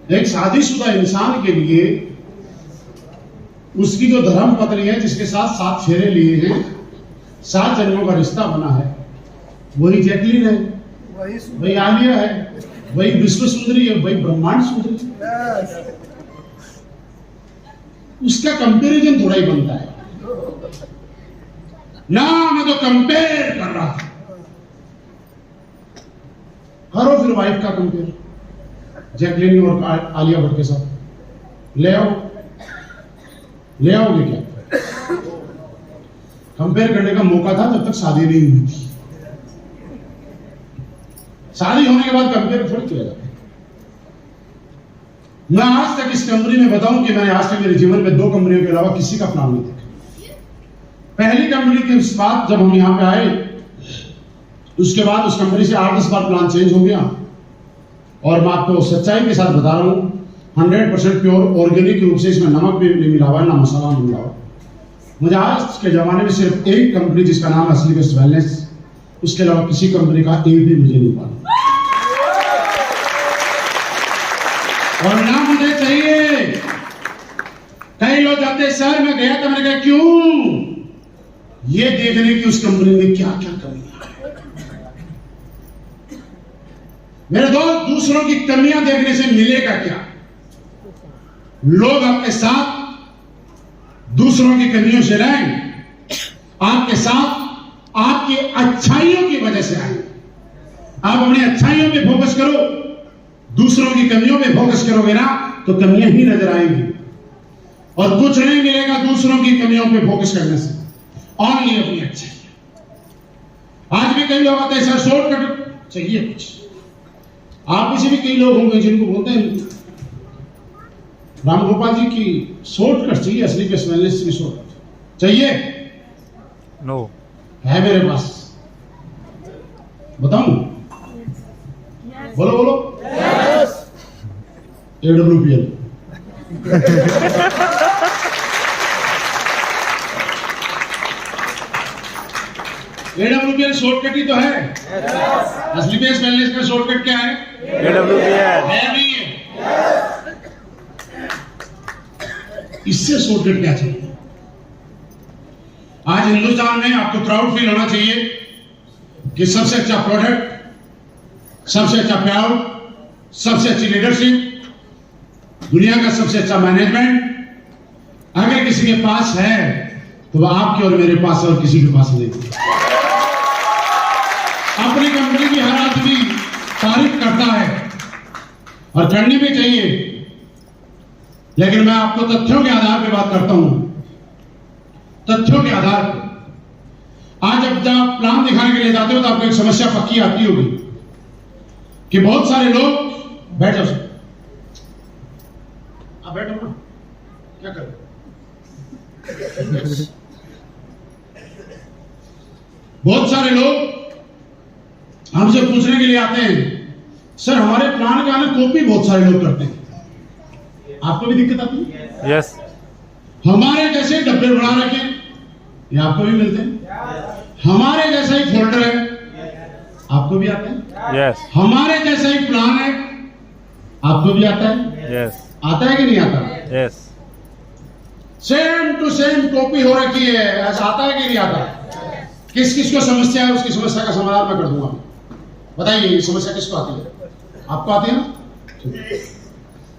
एक शादीशुदा इंसान के लिए उसकी जो धर्म पत्नी है, जिसके साथ 7 फेरे लिए हैं, 7 जन्मों का रिश्ता बना है, वही जैकलीन है, वही आलिया है, वही विश्व सुंदरी है, वही ब्रह्मांड सुंदरी है। उसका कंपैरिजन थोड़ा ही बनता है ना। मैं तो कंपेयर कर रहा था। करो फिर वाइफ का कंपेयर जैकलीन और आलिया भट्ट के साथ। ले आओगे क्या? कंपेयर करने का मौका था जब तक शादी नहीं हुई थी। शादी होने के बाद कंपेयर थोड़ी किया जाता है। मैं आज तक इस कंपनी में बताऊं कि मैंने आज तक मेरे जीवन में 2 कंपनियों के अलावा किसी का प्लान नहीं देखा। पहली कंपनी के बाद जब हम यहां पे आए, उसके बाद उस कंपनी से 8-10 बार प्लान चेंज हो गया। और मैं आपको सच्चाई के साथ बता रहा हूं, 100% प्योर ऑर्गेनिक रूप से इसमें नमक भी नहीं मिला हुआ है, ना मसाला नहीं मिला हुआ। मुझे आज के जमाने में सिर्फ एक कंपनी जिसका नाम असली बेस्ट वेलनेस, उसके अलावा किसी कंपनी का एक भी मुझे नहीं पाना और ना मुझे चाहिए। कई लोग जाते हैं, सर मैं गया था, मैंने कहा क्यों? ये देखने की उस कंपनी में क्या क्या कमियां है। मेरे दोस्त, दूसरों की कमियां देखने से मिलेगा क्या? लोग आपके साथ दूसरों की कमियों से रहेंगे, आपके साथ आपकी अच्छाइयों की वजह से आएंगे। आप अपनी अच्छाइयों पे फोकस करो, दूसरों की कमियों पे फोकस करोगे ना तो कमियां ही नजर आएंगी और कुछ नहीं मिलेगा दूसरों की कमियों पे फोकस करने से, ओनली अपनी अच्छाई। आज भी कई लोग आते हैं, सर शॉर्टकट चाहिए कुछ। आप में से भी कई लोग होंगे जिनको बोलते हैं राम गोपाल जी की शॉर्टकट चाहिए, असली बेस्ट वेलनेस की शॉर्टकट चाहिए। नो है मेरे पास, बताऊं? बोलो बोलो। AWPL AWPL शॉर्टकट ही तो है। असली बेस्ट वेलनेस का शॉर्टकट क्या है? AWPL है नहीं है। इससे शॉर्टकट क्या चाहिए? आज हिंदुस्तान में आपको प्राउड फील होना चाहिए कि सबसे अच्छा प्रोडक्ट, सबसे अच्छा पेआउट, सबसे अच्छी लीडरशिप, दुनिया का सबसे अच्छा मैनेजमेंट अगर किसी के पास है तो वह आपके और मेरे पास और किसी के पास नहीं। अपनी कंपनी की हर आदमी तारीफ करता है और करनी भी चाहिए, लेकिन मैं आपको तथ्यों के आधार पर बात करता हूं। तथ्यों के आधार पर आज जब आप प्लान दिखाने के लिए जाते हो तो आपको एक समस्या पक्की आती होगी कि बहुत सारे लोग, बैठ जाओ सर, आप बैठो ना, क्या कर रहे हो? बहुत सारे लोग हमसे पूछने के लिए आते हैं, सर हमारे प्लान का ना कॉपी बहुत सारे लोग करते हैं, आपको भी दिक्कत आती है? यस हमारे जैसे डब्बे बना रखे ये आपको भी मिलते हैं, हमारे जैसा ही फोल्डर है आपको भी आता है, यस हमारे जैसा ही प्लान है आपको भी आता है, यस आता है कि नहीं आता? Yes same to same copy हो रखी है, ऐसा आता है कि नहीं आता? किस किस को समस्या है, उसकी समस्या का समाधान मैं कर दूंगा। बताइए ये समस्या किसको आती है? आपको आती है ना?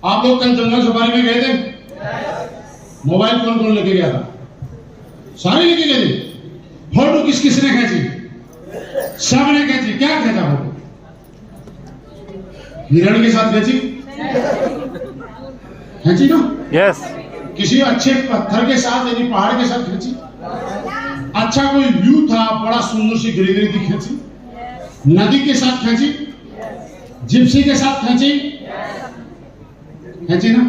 आप लोग कल जंगल सफारी में गए थे, मोबाइल कौन कौन लेके गया था? सारे लेके गए थे। फोटो किस किसने खींची? सबने खींची। क्या खींचा फोटो? हिरण के साथ खींची? खींची ना? यस किसी अच्छे पत्थर के साथ यानी पहाड़ के साथ खींची? अच्छा कोई व्यू था, बड़ा सुंदर सी ग्रीनरी की खींची? नदी के साथ खींची? जिप्सी के साथ खींची? खींची ना?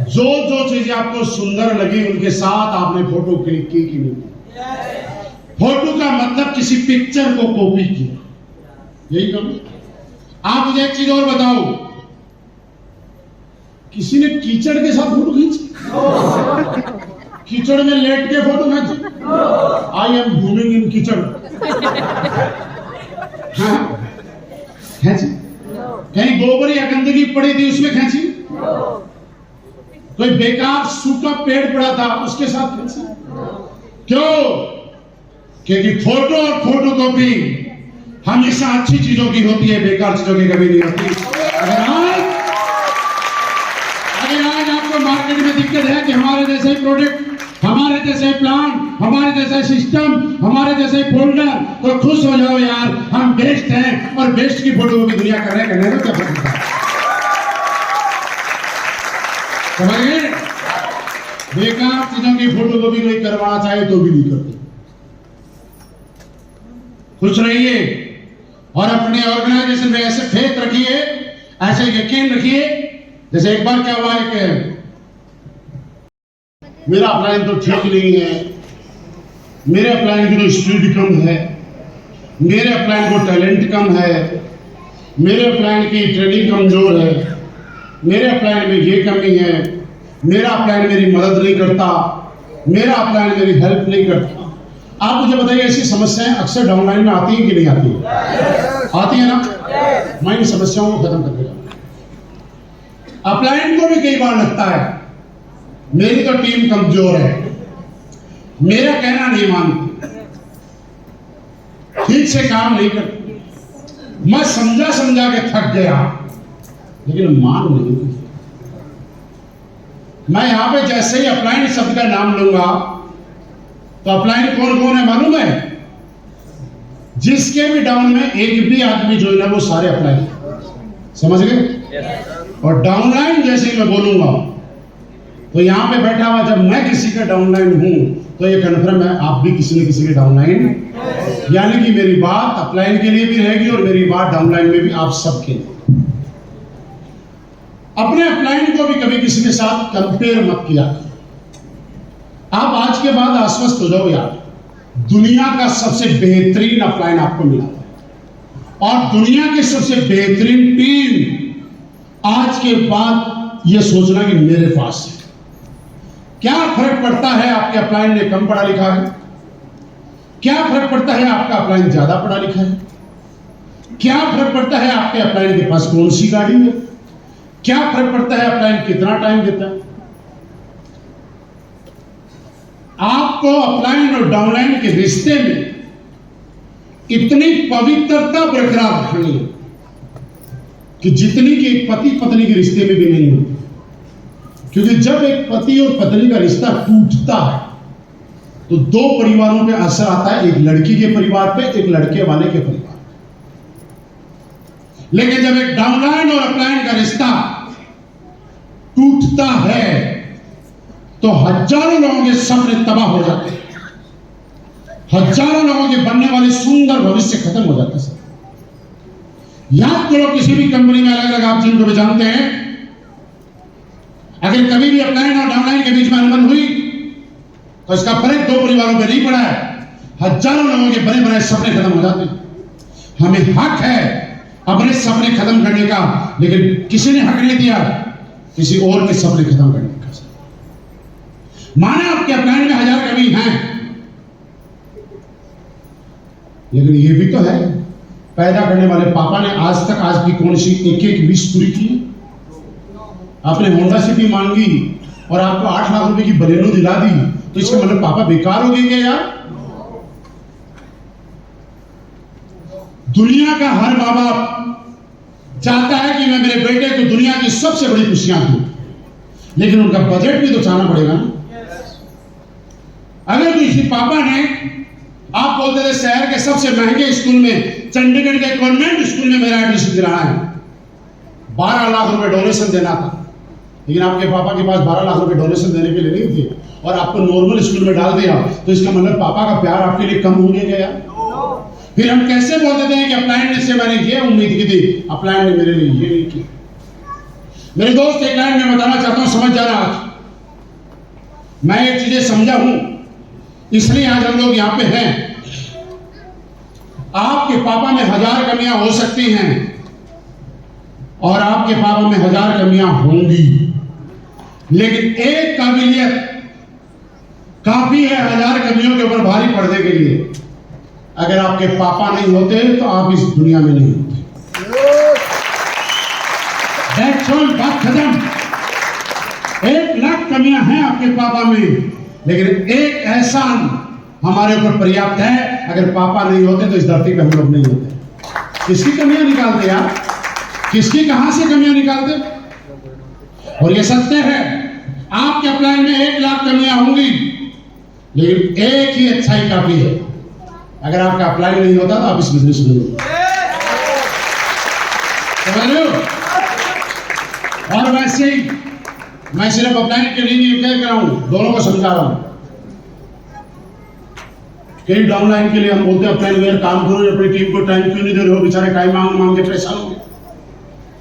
जो जो चीजें आपको सुंदर लगी उनके साथ आपने फोटो क्लिक की कि नहीं? फोटो का मतलब किसी पिक्चर को कॉपी किया, यही करो। आप मुझे एक चीज और बताओ, किसी ने कीचड़ के साथ फोटो खींची? कीचड़ में लेट के फोटो खींची? आई एम घूमिंग इन कीचड़, खींची? कहीं गोबर या गंदगी पड़ी थी उसमें खींची? कोई बेकार सूखा पेड़ पड़ा था उसके साथ कैंसिल? क्यों? क्योंकि फोटो और फोटो कॉपी हमेशा अच्छी चीजों की होती है, बेकार चीजों की कभी नहीं होती। अगर आज आपको मार्केट में दिक्कत है कि हमारे जैसे प्रोडक्ट, हमारे जैसे प्लान, हमारे जैसे सिस्टम, हमारे जैसे फोल्डर, तो खुश हो जाओ यार, हम बेस्ट हैं और बेस्ट की फोटो की दुनिया कर रहे हैं, करने में क्या फर्क है? समझ गए? बेकार चीजों की फोटो को भी कोई करवाना चाहे तो भी नहीं करते। खुश रहिए और अपने ऑर्गेनाइजेशन में ऐसे फेथ रखिए, ऐसे यकीन रखिए। जैसे एक बार क्या हुआ है कि मेरा प्लान तो ठीक नहीं है, मेरे प्लान की तो स्पीड कम है, मेरे प्लान को टैलेंट कम है, मेरे प्लान की ट्रेनिंग कमजोर है, मेरे प्लान में ये कमी है, मेरा प्लान मेरी मदद नहीं करता, मेरा प्लान मेरी हेल्प नहीं करता। आप मुझे बताइए, ऐसी समस्याएं अक्सर डाउनलाइन में आती हैं कि नहीं आती है? आती है ना? मैं इन समस्याओं को खत्म कर देगा। अपलाइन को भी कई बार लगता है मेरी तो टीम कमजोर है, मेरा कहना नहीं मानती, ठीक से काम नहीं करती, मैं समझा समझा के थक गया, लेकिन मान नहीं। मैं यहां पे जैसे ही अपलाइन शब्द का नाम लूंगा तो अपलाइन कौन कौन है मालूम है? जिसके भी डाउन में एक भी आदमी जो है वो सारे अपलाइन। समझ गए? और डाउनलाइन जैसे ही मैं बोलूंगा तो यहां पे बैठा हुआ जब मैं किसी का डाउनलाइन हूं तो ये कन्फर्म है आप भी किसी न किसी के डाउनलाइन, यानी कि मेरी बात अपलाइन के लिए भी रहेगी और मेरी बात डाउनलाइन में भी आप सबके लिए। अपने अपलाइन को भी कभी किसी के साथ कंपेयर मत किया। आप आज के बाद आश्वस्त हो जाओ यार, दुनिया का सबसे बेहतरीन अपलाइन आपको मिला है और दुनिया की सबसे बेहतरीन टीम आज के बाद ये सोचना कि मेरे पास है। क्या फर्क पड़ता है आपके अपलाइन ने कम पढ़ा लिखा है? क्या फर्क पड़ता है आपका अपलाइन ज्यादा पढ़ा लिखा है? क्या फर्क पड़ता है आपके अपलाइन के पास कौन सी गाड़ी है? क्या फर्क पड़ता है अपलाइन कितना टाइम देता है? आपको अपलाइन और डाउनलाइन के रिश्ते में इतनी पवित्रता बरकरार रखनी है कि जितनी कि एक पति पत्नी के रिश्ते में भी नहीं होती। क्योंकि जब एक पति और पत्नी का रिश्ता टूटता है तो दो परिवारों पे असर आता है, एक लड़की के परिवार पे, एक लड़के वाले के परिवार पे। लेकिन जब एक डाउनलाइन और अपलाइन का रिश्ता टूटता है तो हजारों लोगों के सपने तबाह हो जाते हैं, हजारों लोगों के बनने वाले सुंदर भविष्य खत्म हो जाता है। याद करो, किसी भी कंपनी में अलग अलग आप जिनको भी जानते हैं, अगर कभी भी अपलाइन और डाउनलाइन के बीच में अनबन हुई तो इसका फर्क दो परिवारों पे नहीं पड़ा है, हजारों लोगों के बने बनाए सपने खत्म हो जाते हैं। हमें हक है अपने सपने खत्म करने का, लेकिन किसी ने हक नहीं दिया किसी और के सपने खत्म करने का। माना आपके अपलाइन में 1000 कमी हैं, लेकिन ये भी तो है, पैदा करने वाले पापा ने आज तक आज की कौन सी एक विश पूरी की? आपने होंडा सिटी मांगी और आपको 8 लाख रुपए की बलेनो दिला दी, तो इसका मतलब पापा बेकार हो गए क्या यार? दुनिया का हर माँ बाप चाहता है कि मैं मेरे बेटे को दुनिया की सबसे बड़ी खुशियां दूं, लेकिन उनका बजट भी तो चाहना पड़ेगा ना। अगर किसी पापा ने, आप बोलते थे शहर के सबसे महंगे स्कूल में, चंडीगढ़ के कॉन्वेंट स्कूल में मेरा एडमिशन दिलाना है, 12 लाख रुपए डोनेशन देना था, लेकिन आपके पापा के पास 12 लाख रुपए डोनेशन देने के लिए नहीं थे और आपको नॉर्मल स्कूल में डाल दिया, तो इसका मतलब पापा का प्यार आपके लिए कम हो गया यार। फिर हम कैसे बोलते थे कि अपलाइन से मैंने ये उम्मीद की थी, अपलाइन ने मेरे लिए ये नहीं किया। मेरे दोस्त, एक लाइन में बताना चाहता हूं, समझ जाना। आज मैं ये चीजें समझा हूं, इसलिए आज हम लोग यहां पे हैं। आपके पापा में 1000 कमियां हो सकती हैं और आपके पापा में 1000 कमियां होंगी, लेकिन एक काबिलियत काफी है 1000 कमियों के ऊपर भारी पर्दे के लिए। अगर आपके पापा नहीं होते तो आप इस दुनिया में नहीं होते। बात खत्म। 1 लाख कमियां हैं आपके पापा में, लेकिन एक एहसान हमारे ऊपर पर्याप्त है। अगर पापा नहीं होते तो इस धरती पे हम लोग नहीं होते। किसकी कमियां निकालते यार, किसकी कहां से कमियां निकालते? और ये सत्य है, आपके अपलाइन में 1 लाख कमियां होंगी, लेकिन एक ही अच्छाई काफी है। अगर आपका अपलाइन नहीं होता तो आप इस बिजनेस में नहीं होते। समझ रहे हो? और वैसे ही मैं सिर्फ अपलाइन के लिए नहीं कह रहा हूं, दोनों को समझा रहा हूं। कई डाउनलाइन के लिए हम बोलते हैं अपलाइन वेयर काम करो, अपनी टीम को टाइम क्यों नहीं दे रहे हो, बेचारे टाइम मांग मांग के परेशान हो गए।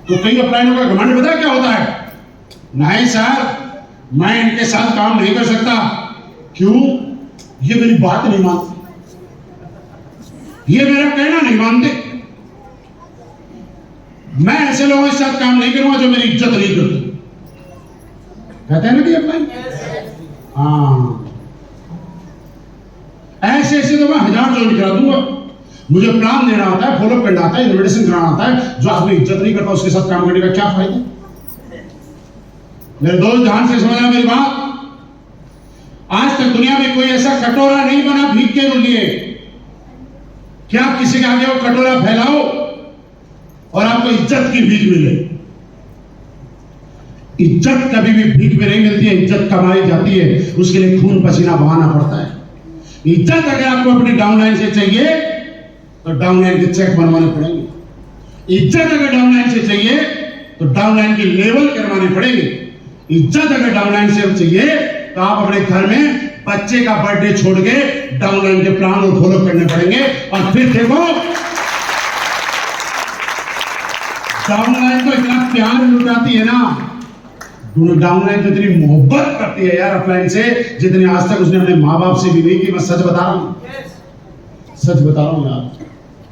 तो कई अपलाइनों का घमंड पता क्या होता है? नहीं सर, मैं इनके साथ काम नहीं कर सकता। क्यों? ये मेरी बात नहीं मानते, ये मेरा कहना नहीं मानते। मैं ऐसे लोगों के साथ काम नहीं करूंगा जो मेरी इज्जत नहीं करते। कहते हैं ना कि अपलाइन, हाँ, ऐसे ऐसे तो मैं 1000 ज्वाइन करा दूंगा। मुझे प्लान देना आता है, फॉलोअप करना आता है, इन्विटेशन कराना आता है। जो आदमी इज्जत नहीं करता उसके साथ काम करने का क्या फायदा? मेरे दोस्त ध्यान से समझना मेरी बात। आज तक दुनिया में कोई ऐसा कटोरा नहीं बना भीख के लिए कि आप किसी के आगे वो कटोरा फैलाओ और आपको इज्जत की भीख मिले। इज्जत कभी भी भीख में नहीं मिलती है, इज्जत कमाई जाती है, उसके लिए खून पसीना बहाना पड़ता है। इज्जत अगर आपको अपनी डाउनलाइन से चाहिए तो डाउनलाइन के चेक बनवाने पड़ेंगे। इज्जत अगर डाउनलाइन से चाहिए तो डाउनलाइन की लेवल करवानी पड़ेगी। इज्जत अगर डाउनलाइन से चाहिए तो आप अपने घर में बच्चे का बर्थडे छोड़ के डाउनलाइन के प्लान और फॉलो करने पड़ेंगे। और फिर देखो, डाउनलाइन तो इतना प्यार लुटाती है ना, डाउनलाइन तो इतनी मोहब्बत करती है यार अपलाइन से, जितनी आज तक उसने अपने माँ बाप से भी नहीं की। मैं सच बता रहा हूं, सच बता रहा हूं यार,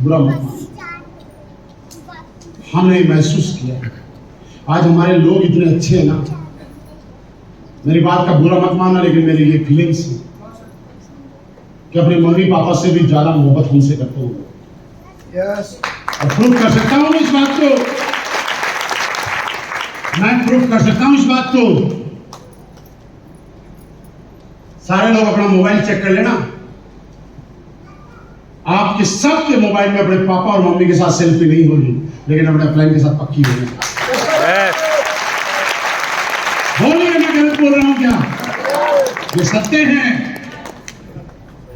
बुरा मत मानो। हमने महसूस किया, आज हमारे लोग इतने अच्छे हैं ना, मेरी बात का बुरा मत मानना, लेकिन मेरी ये फीलिंग्स है कि अपने मम्मी पापा से भी ज्यादा मोहब्बत हमसे करते होंगे। और प्रूफ कर सकता हूं इस बात को, मैं प्रूफ कर सकता हूं इस बात को। सारे लोग अपना मोबाइल चेक कर लेना, आपके सबके मोबाइल में अपने पापा और मम्मी के साथ सेल्फी नहीं होगी, लेकिन अपने अपलाइन के साथ पक्की होगी। बोलिए, मैं गलत बोल रहा हूं क्या? ये सत्य है।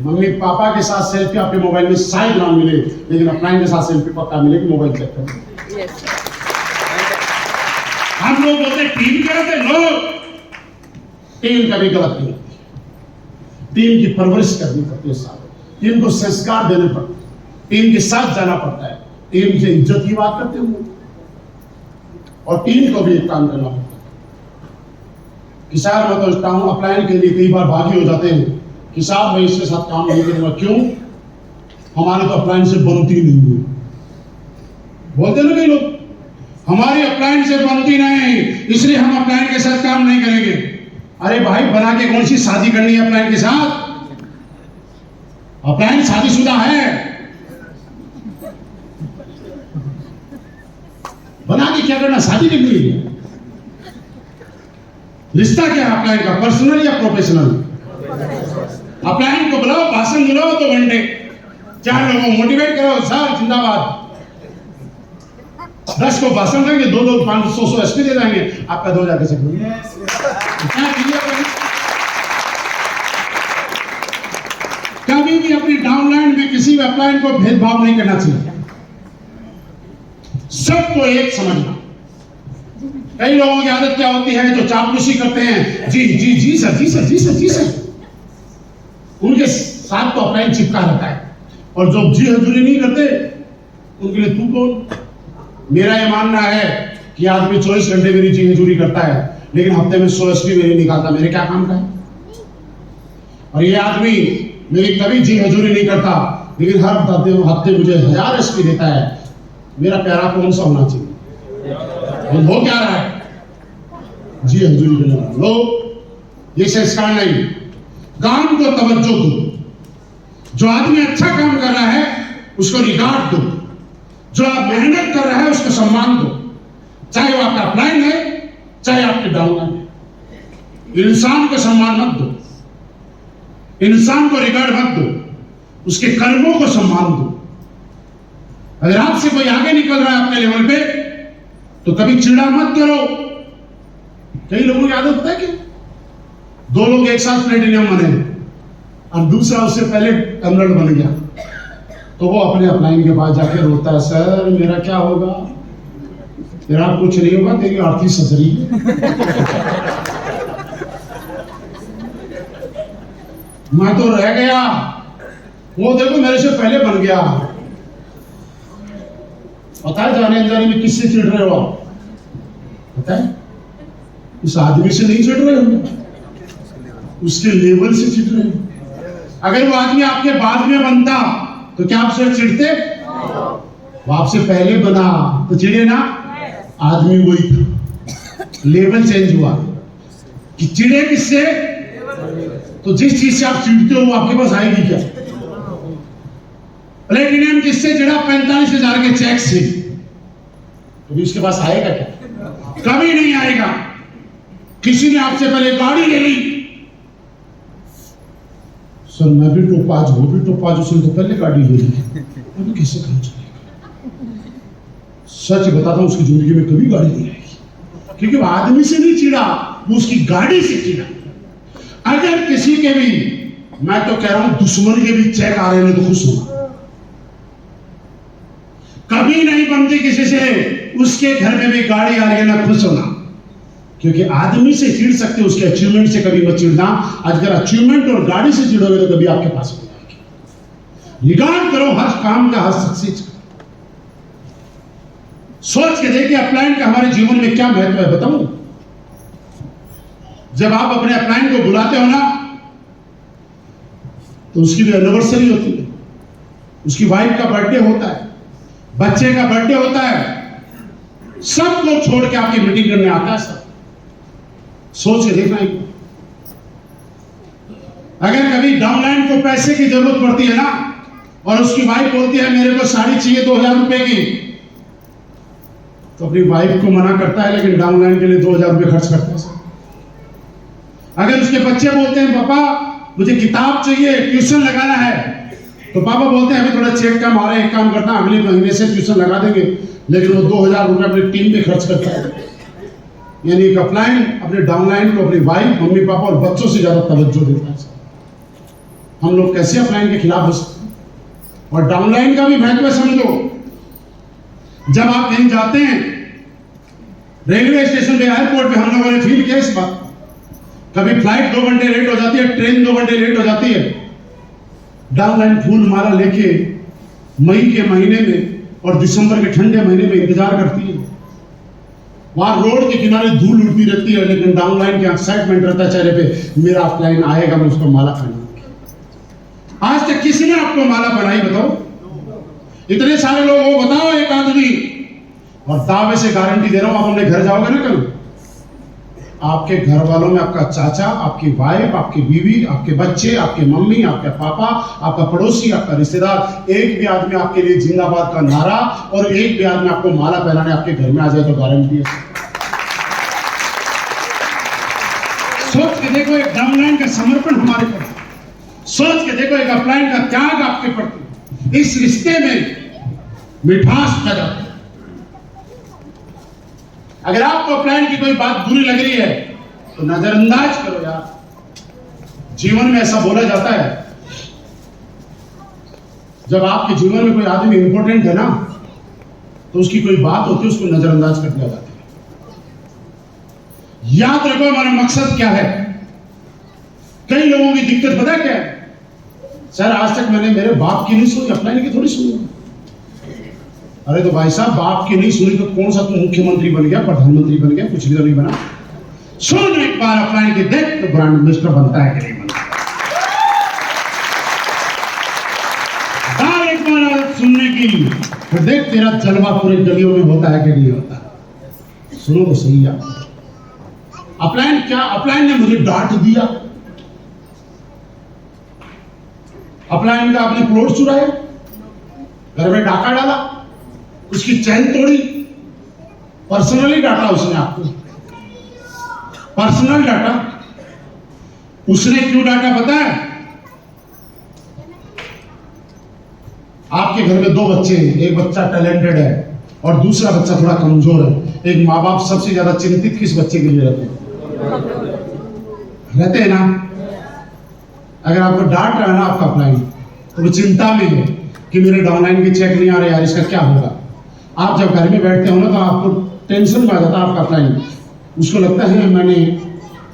मम्मी पापा के साथ सेल्फी आपके मोबाइल में शायद ना मिले, लेकिन अपलाइन के साथ सेल्फी पक्का मिलेगी। मोबाइल चेक करें। हम लोग बोलते टीम गलत है, लोग टीम कभी गलत नहीं होती। टीम की परवरिश करनी पड़ती है, साथ टीम को संस्कार देने पड़ते, टीम के साथ जाना पड़ता है, टीम से इज्जत की बात करते हैं, और टीम को भी एक काम करना पड़ता है। किसान मैं तो सोचता हूं अपलाइन के लिए कई बार बागी हो जाते हैं कि साहब मैं इसके साथ काम नहीं करूंगा। क्यों? हमारे तो अपलाइन से बनती नहीं है। बोलते ना कई लोग, हमारी अपलाइन से बनती नहीं, इसलिए हम अपलाइन के साथ काम नहीं करेंगे। अरे भाई, बना के कौन सी शादी करनी है अपलाइन के साथ? अपलाइन शादीशुदा है, बना के क्या करना? शादी करनी है। रिश्ता क्या है अपलाइन का, पर्सनल या प्रोफेशनल? अपलाइन को बुलाओ, भाषण दिलाओ 2 घंटे, 4 लोगों को मोटिवेट करो, सर जिंदाबाद। 10 को भाषण देंगे, 2 लोग 500 एसपी दे देंगे, आपका 2000 कैसे क्या कीजिए? कभी भी अपनी डाउनलाइन में किसी भी अपलाइन को भेदभाव नहीं करना चाहिए, सबको एक समझना। कई लोगों की आदत क्या होती है, जो चापलूसी करते हैं, जी जी जी सर, जी सर, जी सर, जी सर, उनके साथ तो अपलाइन चिपका रहता है, और जो जी हजूरी नहीं करते उनके लिए तू कौन? मेरा ये मानना है कि आदमी 24 घंटे मेरी जी हजूरी करता है, लेकिन हफ्ते में 100 एसपी मेरी निकालता, मेरे क्या काम का है? और ये आदमी मेरी कभी जी हजूरी नहीं करता, लेकिन हर हफ्ते मुझे 1000 एसपी देता है, मेरा प्यारा कौन सा होना चाहिए? हो क्या रहा है? जी हजूरी करने वाला लोग। ये संस्कार नहीं। काम को तवज्जो दो, जो आदमी अच्छा काम कर रहा है उसको रिगार्ड दो, जो आप मेहनत कर रहा है उसको सम्मान दो, चाहे वो आपका अपलाइन है चाहे आपके डाउनलाइन है। इंसान को सम्मान मत दो, इंसान को रिगार्ड मत दो, उसके कर्मों को सम्मान दो। अगर आपसे कोई आगे निकल रहा है अपने लेवल पे तो कभी चिढ़ा मत करो। कई लोगों की आदत पता है कि दो लोग एक साथ प्लेटिनियम बने और दूसरा उससे पहले एमरल्ड बन गया, तो वो अपने अपलाइन के पास जाके रोता है, सर मेरा क्या होगा? तेरा कुछ नहीं होगा, तेरी आरती ससरी है। मैं तो रह गया, वो देखो मेरे से पहले बन गया। पता है जाने अनजाने में किससे चिढ़ रहे हो आप? पता है? उस आदमी से नहीं चिढ़ रहे हो, उसके लेवल से चिढ़ रहे हो। अगर वो आदमी आपके बाद में बनता तो क्या आपसे चिढ़ते? वो आपसे पहले बना तो चिढ़े ना? आदमी वही था, लेवल चेंज हुआ। कि चिढ़े किससे? तो जिस चीज से आप चिढ़ते हो वो आपके पास आएगी क्या? प्लेटिनियम किससे चिढ़ा? 45,000 के चेक से। तो उसके पास आएगा क्या? कभी नहीं आएगा। किसी ने आपसे पहले गाड़ी ले ली, सर मैं भी टोपाज, वो भी टोपाज, उसने तो पहले गाड़ी ले ली, अभी कैसे काम चलेगा? सच बताता हूं, उसकी जिंदगी में कभी गाड़ी नहीं आएगी, क्योंकि वो आदमी से नहीं चिढ़ा, वो उसकी गाड़ी से चिढ़ा। अगर किसी के भी, मैं तो कह रहा हूं दुश्मन के भी चेक आ रहे हैं तो खुश होना। कभी नहीं बनती किसी से, उसके घर में भी गाड़ी आ रही है ना खुश होना। क्योंकि आदमी से चिढ़ सकते, उसके अचीवमेंट से कभी मत चिढ़ना। अगर अचीवमेंट और गाड़ी से चिढ़ोगे तो कभी आपके पास नहीं आएगी। रिगार्ड करो हर काम का, हर सक्सेस का। सोच के देखिए अपलाइन का हमारे जीवन में क्या महत्व है, बताऊं? जब आप अपने अपलाइन को बुलाते हो ना तो उसकी भी एनिवर्सरी होती है, उसकी वाइफ का बर्थडे होता है, बच्चे का बर्थडे होता है, सब लोग छोड़ के आपकी मीटिंग करने आता है। सब सोच के देखना ही। अगर कभी डाउनलाइन को पैसे की जरूरत पड़ती है ना और उसकी वाइफ बोलती है मेरे को साड़ी चाहिए 2,000 रुपए की, तो अपनी वाइफ को मना करता है लेकिन डाउनलाइन के लिए 2,000 रुपए खर्च करता है। अगर उसके बच्चे बोलते हैं पापा मुझे किताब चाहिए, ट्यूशन लगाना है, तो पापा बोलते हैं अभी थोड़ा चेक कम आ रहा है, एक काम करता अगले महीने से ट्यूशन लगा देंगे, लेकिन वो 2,000 रुपए अपनी टीम पे खर्च करता है। यानी एक अपलाइन अपने डाउनलाइन को अपनी वाइफ, मम्मी पापा और बच्चों से ज्यादा तवज्जो देता है। हम लोग कैसे अपलाइन के खिलाफ हो सकते हैं? और डाउनलाइन का भी महत्व समझो। जब आप कहीं जाते हैं, रेलवे स्टेशन पे, एयरपोर्ट पे, हम लोगों ने फील किया इस बात। कभी फ्लाइट 2 घंटे लेट हो जाती है, ट्रेन 2 घंटे लेट हो जाती है, डाउनलाइन फूल माला लेके मई के महीने में और दिसंबर के ठंडे महीने में इंतजार करती है। वहां रोड के किनारे धूल उड़ती रहती है, लेकिन डाउनलाइन के एक्साइटमेंट रहता है चेहरे पे, मेरा अपलाइन आएगा, मैं उसको माला पहनाऊंगा। आज तक किसी ने आपको माला पहनाई बताओ? इतने सारे लोग हो, बताओ एक आदमी। और दावे से गारंटी दे रहा हूं, आप अपने घर जाओगे ना कल, आपके घर वालों में आपका चाचा, आपकी वाइफ, आपकी बीवी, आपके बच्चे, आपके मम्मी, आपके पापा, आपका पड़ोसी, आपका रिश्तेदार, एक भी आदमी आपके लिए जिंदाबाद का नारा और एक भी आदमी आपको माला पहनाने आपके घर में आ जाए तो गारंटी है। सोच के देखो एक डाउनलाइन का समर्पण हमारे पर, सोच के देखो एक अपलाइन का त्याग आपके प्रति। इस रिश्ते में मिठास पैदा हो। अगर आपको अपलाइन की कोई बात बुरी लग रही है तो नजरअंदाज करो यार। जीवन में ऐसा बोला जाता है, जब आपके जीवन में कोई आदमी इंपॉर्टेंट है ना तो उसकी कोई बात होती है, उसको नजरअंदाज कर दिया जाता है। याद रखो हमारा मकसद क्या है। कई लोगों की दिक्कत पता क्या है? सर आज तक मैंने मेरे बाप की नहीं सुनी, अपलाइन की थोड़ी सुनी। अरे तो भाई साहब, बाप की नहीं सुनी तो कौन सा तुम मुख्यमंत्री बन गया, प्रधानमंत्री बन गया, कुछ भी तो नहीं बना। सुन एक बार अपलाइन के, देख तो ब्रांड मिनिस्टर बनता है कि नहीं बनता। डाल एक बार आदत सुनने की, फिर देख तेरा जलवा पूरे गलियों में होता है कि नहीं होता। सुनो तो सही है। अपलाइन क्या, अपलाइन ने मुझे डांट दिया, अपलाइन का आपने प्लॉट चुराया, घर में डाका डाला, उसकी चैन तोड़ी, पर्सनली डाटा उसने आपको, पर्सनल डाटा। उसने क्यों डांटा पता है? आपके घर में 2 बच्चे हैं, एक बच्चा टैलेंटेड है और दूसरा बच्चा थोड़ा कमजोर है। एक माँ बाप सबसे ज्यादा चिंतित किस बच्चे के लिए रहते हैं ना? अगर आपको डांट रहा है ना आपका अपलाइन, तो वो चिंता में है कि मेरे डाउनलाइन के चेक नहीं आ रहे यार, इसका क्या होगा। आप जब घर में बैठते हो ना तो आपको टेंशन में आ जाता है आपका अपलाइन। उसको लगता है मैंने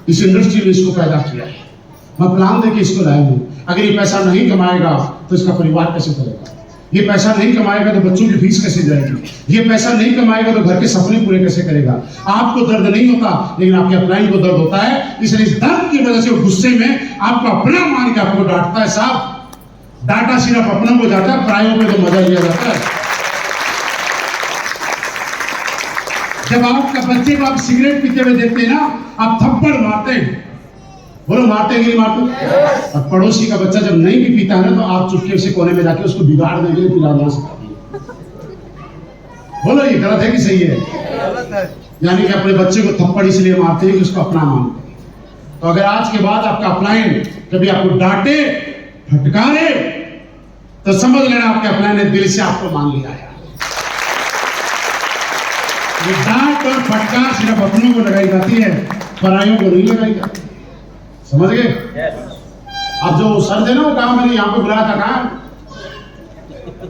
इस इंडस्ट्री में इसको पैदा किया है, मैं प्लान देके इसको लाया हूँ। अगर ये पैसा नहीं कमाएगा तो इसका परिवार कैसे चलेगा? ये पैसा नहीं कमाएगा तो बच्चों की फीस कैसे जाएगी? ये पैसा नहीं कमाएगा तो घर के सपने पूरे कैसे करेगा? आपको दर्द नहीं होता, लेकिन आपके अपलाइन को दर्द होता है। इसलिए इस दर्द की वजह से वो गुस्से में आपको अपना मान के आपको डांटता है। साहब, डांटा सिर्फ अपनों को जाता है, परायों पे तो मजा लिया जाता है। जब आपका बच्चे को आप सिगरेट पीते हुए देखते हैं ना, आप थप्पड़ मारते हैं। बोलो, मारते हैं कि नहीं मारते? और पड़ोसी का बच्चा जब नहीं भी पीता है ना, तो आप चुपके से कोने में जाके उसको बिगाड़ देंगे, पिला दो सकता। बोलो, ये गलत है कि सही है? गलत है। यानी कि अपने बच्चे को थप्पड़ इसलिए मारते हैं कि उसको अपना मानते हैं। तो अगर आज के बाद आपका अपलाइन कभी आपको डांटे, फटकारे, तो समझ लेना आपके अपलाइन ने दिल से आपको मान लिया है। ये डांट और फटकार सिर्फ अपनों को लगाई जाती है, परायों को नहीं लगाई जाती। समझ गए? अब जो सर थे ना, वो कहा मैंने यहाँ पे बुलाया था, कहा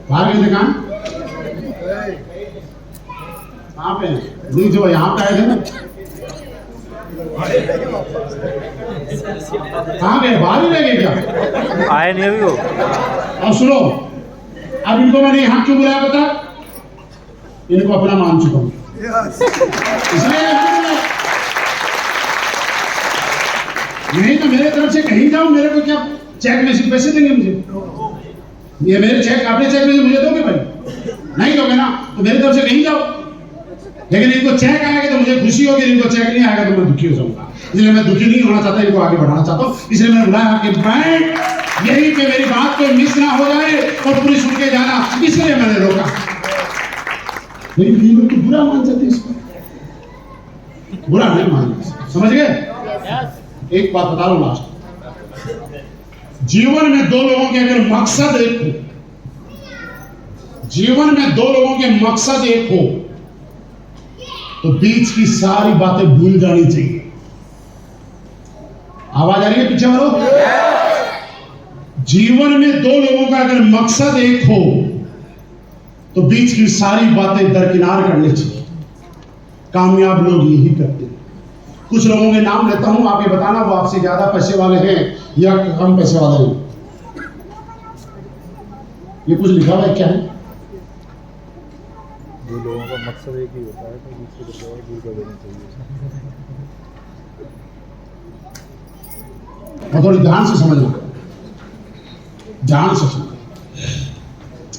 बाहर गए थे? कहाँ पे? नहीं, जो यहाँ पे आए थे ना, कहाँ गए? बाहर ही रह गए क्या? आए नहीं अभी वो। अब सुनो, अब इनको मैंने यहाँ क्यों बुलाया पता? इनको अपना मान चुका हूँ, इसलिए नहीं तो मेरे तरफ से कहीं जाऊं, मेरे को क्या चेक में से पैसे देंगे मुझे? ये मेरे चेक, अपने चेक में से मुझे दोगे भाई? नहीं दोगे ना, तो मेरे तरफ से कहीं जाओ। लेकिन इनको चेक आएगा तो मुझे खुशी होगी, इनको चेक नहीं आएगा तो मैं दुखी हो जाऊंगा। इसलिए मैं दुखी नहीं होना चाहता, इनको आगे बढ़ाना चाहता हूँ। इसलिए मैंने बुलाया कि बैठ यही कि मेरी बात को मिस ना हो जाए और पूरी सुन के जाना, इसलिए मैंने रोका। लेकिन ये लोग तो बुरा मान जाते, इसको बुरा नहीं मानते। समझ गए? एक बात बता रहा हूं लास्ट, जीवन में 2 लोगों के अगर मकसद एक हो, जीवन में 2 लोगों के मकसद एक हो, तो बीच की सारी बातें भूल जानी चाहिए। आवाज आ रही है पीछे वालों? जीवन में 2 लोगों का अगर मकसद एक हो, तो बीच की सारी बातें दरकिनार करनी चाहिए। कामयाब लोग यही करते हैं। कुछ लोगों के नाम लेता हूं, आप ये बताना वो आपसे ज्यादा पैसे वाले हैं या कम पैसे वाले हैं। ये कुछ लिखा हुआ है, क्या है? 2 लोगों का मकसद एक ही होता है, तो दूसरे को दूर कर देना चाहिए। और थोड़ी ध्यान से समझना, ध्यान से समझना।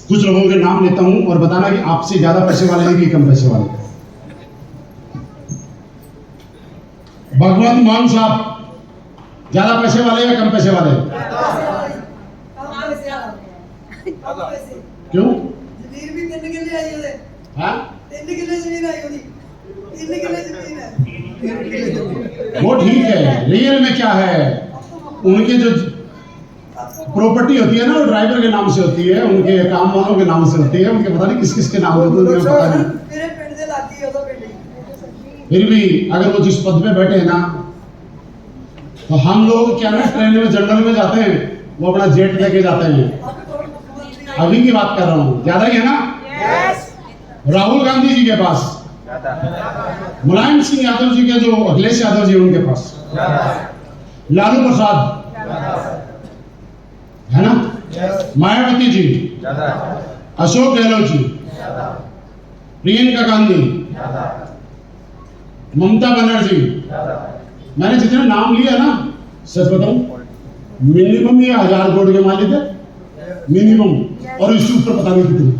कुछ लोगों के नाम लेता हूं और बताना कि आपसे ज्यादा पैसे वाले हैं कि कम पैसे वाले हैं। भगवंत मान साहब ज्यादा पैसे वाले या कम पैसे वाले? क्यों? जमीन भी 3 किले आई है। हाँ? 3 किले जमीन आई होगी, 3 किले जमीन है। वो ठीक है, रियल में क्या है? उनके जो प्रॉपर्टी होती है ना, वो ड्राइवर के नाम से होती है, उनके काम वालों के नाम से होती है, उनके पता नहीं किस किस के नाम होते हैं, उन्हें पता नहीं। मेरे पिंड से लागी होता पिंड। फिर भी अगर वो जिस पद पे बैठे हैं ना, तो हम लोग क्या ना ट्रेन में जनरल में जाते हैं, वो अपना जेट लेके जाते हैं। अभी की बात कर रहा हूँ, ज्यादा ही है ना? राहुल गांधी जी के पास, मुलायम सिंह यादव जी के, जो अखिलेश यादव जी उनके पास, लालू प्रसाद है ना, मायावती जी, अशोक गहलोत जी, प्रियंका गांधी, ममता बनर्जी, मैंने जितने नाम लिया ना, सच बताऊं, मिनिमम ये 1000 करोड़ के मालिक है, मिनिमम। और इससे ऊपर पता नहीं कितने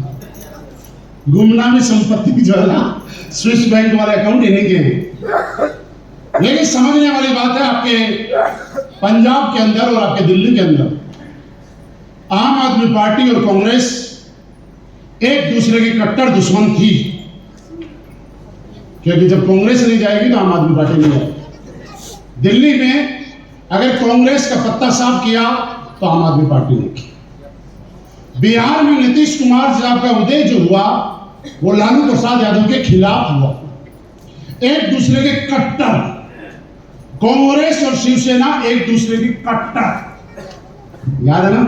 गुमनामी संपत्ति जो है ना, स्विस बैंक वाले अकाउंट इन्हीं के हैं। लेकिन समझने वाली बात है, आपके पंजाब के अंदर और आपके दिल्ली के अंदर आम आदमी पार्टी और कांग्रेस एक दूसरे की कट्टर दुश्मन थी, क्योंकि जब कांग्रेस नहीं जाएगी तो आम आदमी पार्टी नहीं जाएगी। दिल्ली में अगर कांग्रेस का पत्ता साफ किया तो आम आदमी पार्टी ने किया। बिहार में नीतीश कुमार साहब का उदय जो हुआ वो लालू प्रसाद यादव के खिलाफ हुआ। एक दूसरे के कट्टर, कांग्रेस और शिवसेना एक दूसरे की कट्टर, याद है ना?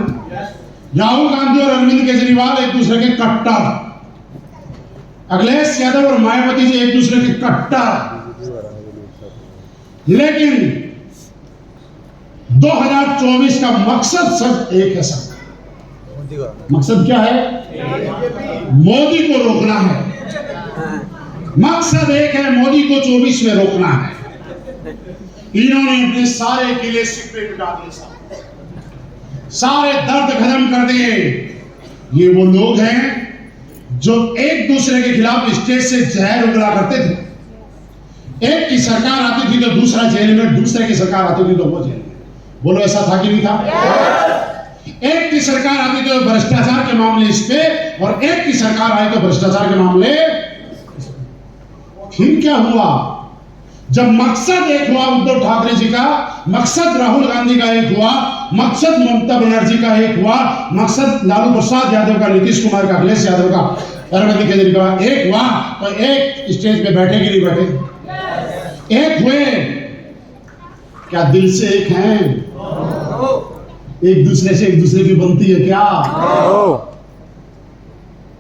राहुल गांधी और अरविंद केजरीवाल एक दूसरे के कट्टर, अखिलेश यादव और मायावती जी एक दूसरे के कट्टर। लेकिन 2024 का मकसद सब एक है। सब मकसद क्या है? मोदी को रोकना है। मकसद एक है, मोदी को 24 में रोकना है। इन्होंने अपने सारे किले सिक्के मिटा दिए, सारे दर्द खत्म कर दिए। ये वो लोग हैं जो एक दूसरे के खिलाफ स्टेज से जहर उगला करते थे। एक की सरकार आती थी तो दूसरा जेल में, दूसरे की सरकार आती थी तो वो जेल में। बोलो ऐसा था कि नहीं था? एक की सरकार आती तो भ्रष्टाचार के मामले इस पे, और एक की सरकार आई तो भ्रष्टाचार के मामले। फिर क्या हुआ? जब मकसद एक हुआ उद्धव ठाकरे जी का, मकसद राहुल गांधी का एक हुआ, मकसद ममता बनर्जी का एक हुआ, मकसद लालू प्रसाद यादव का, नीतीश कुमार का, अखिलेश यादव का, अरविंद केजरीवाल का एक हुआ, तो एक स्टेज पे बैठे कि नहीं बैठे? एक हुए। क्या दिल से एक हैं? एक दूसरे से एक दूसरे की बनती है क्या?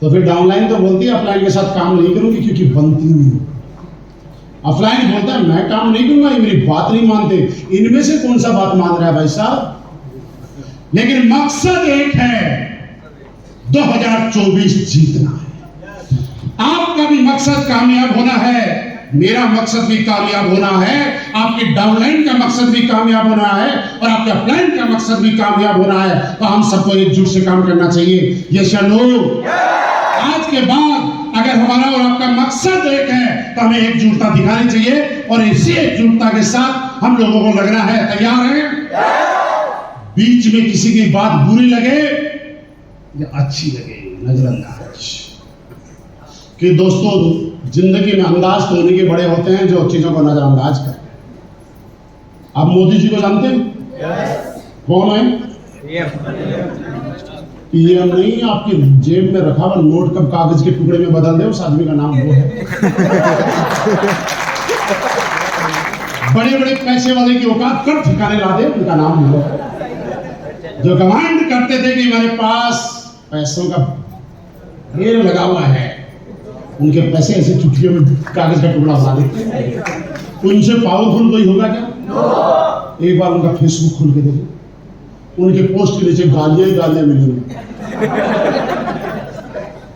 तो फिर डाउनलाइन तो बोलती है अपलाइन के साथ काम नहीं करूंगी क्योंकि बनती नहीं। ऑफलाइन बोलता है मैं काम नहीं करूंगा, ये मेरी बात नहीं मानते। इनमें से कौन सा बात मान रहा है भाई साहब? लेकिन मकसद एक है, 2024 जीतना है। आपका भी मकसद कामयाब होना है, मेरा मकसद भी कामयाब होना है, आपकी डाउनलाइन का मकसद भी कामयाब होना है, और आपके अपलाइन का मकसद भी कामयाब होना है। तो हम सबको एकजुट से काम करना चाहिए। ये चलो, आज के बाद अगर हमारा और आपका मकसद एक है तो हमें एकजुटता दिखानी चाहिए, और इसी एकजुटता के साथ हम लोगों को लगना है। तैयार हैं? बीच में किसी की बात बुरी लगे या अच्छी लगे, नजरअंदाज। कि दोस्तों, जिंदगी में अंदाज तो उन्हीं के बड़े होते हैं जो चीजों को नजरअंदाज करते हैं। आप मोदी जी को जानते हैं? कौन है? पीएम नहीं, आपकी जेब में रखा हुआ नोट कब कागज के टुकड़े में बदल दे, उस आदमी का नाम वो है। बड़े बड़े पैसे वाले की औकात कर ठिकाने ला दे, उनका नाम वो है। जो कमांड करते थे कि हमारे पास पैसों का ढेर लगा हुआ है, उनके पैसे ऐसे चुटकियों में कागज का टुकड़ा बना देते। उनसे पावरफुल कोई होगा क्या? एक बार उनका फेसबुक खोल के देखो, उनके पोस्ट के नीचे गालियां ही गालियां मिलेंगी।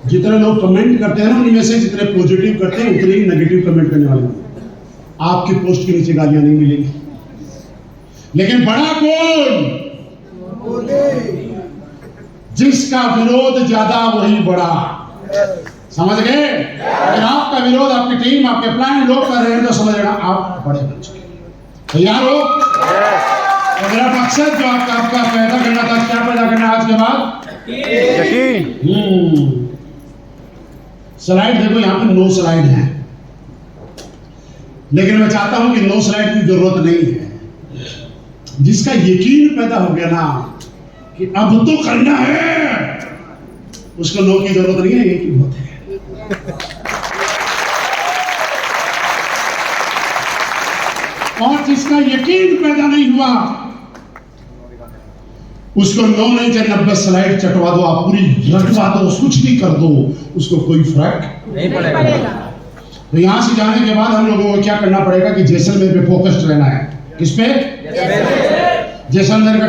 जितने लोग कमेंट करते हैं ना, उनमें से जितने पॉजिटिव करते हैं उतने ही नेगेटिव कमेंट करने वाले हैं। आपकी पोस्ट के नीचे गालियां नहीं मिलेंगी। लेकिन बड़ा कौन? जिसका विरोध ज्यादा वही बड़ा। समझ गए? अगर आपका विरोध आपकी टीम, आपके प्लान लोग कर रहे हैं तो समझ लेना आप बड़े बन चुके। तैयार हो? तो मेरा मकसद जो आपका पैदा करना था, क्या पैदा करना आज के बाद? यकीन। स्लाइड देखो, यहाँ पे 9 स्लाइड हैं, लेकिन मैं चाहता हूं कि 9 स्लाइड की जरूरत नहीं है। जिसका यकीन पैदा हो गया ना कि अब तो करना है, उसको 9 की जरूरत नहीं है, एक ही बहुत है। और जिसका यकीन पैदा नहीं हुआ, उसको 9 नहीं चाहे 90 स्लाइड चटवा दो, आप पूरी रटवा दो, कुछ भी कर दो, उसको कोई फर्क नहीं पड़ेगा। तो यहां से जाने के बाद हम लोगों को क्या करना पड़ेगा कि जैसलमेर पे फोकस्ड रहना है। किस पे? जैसलमेर का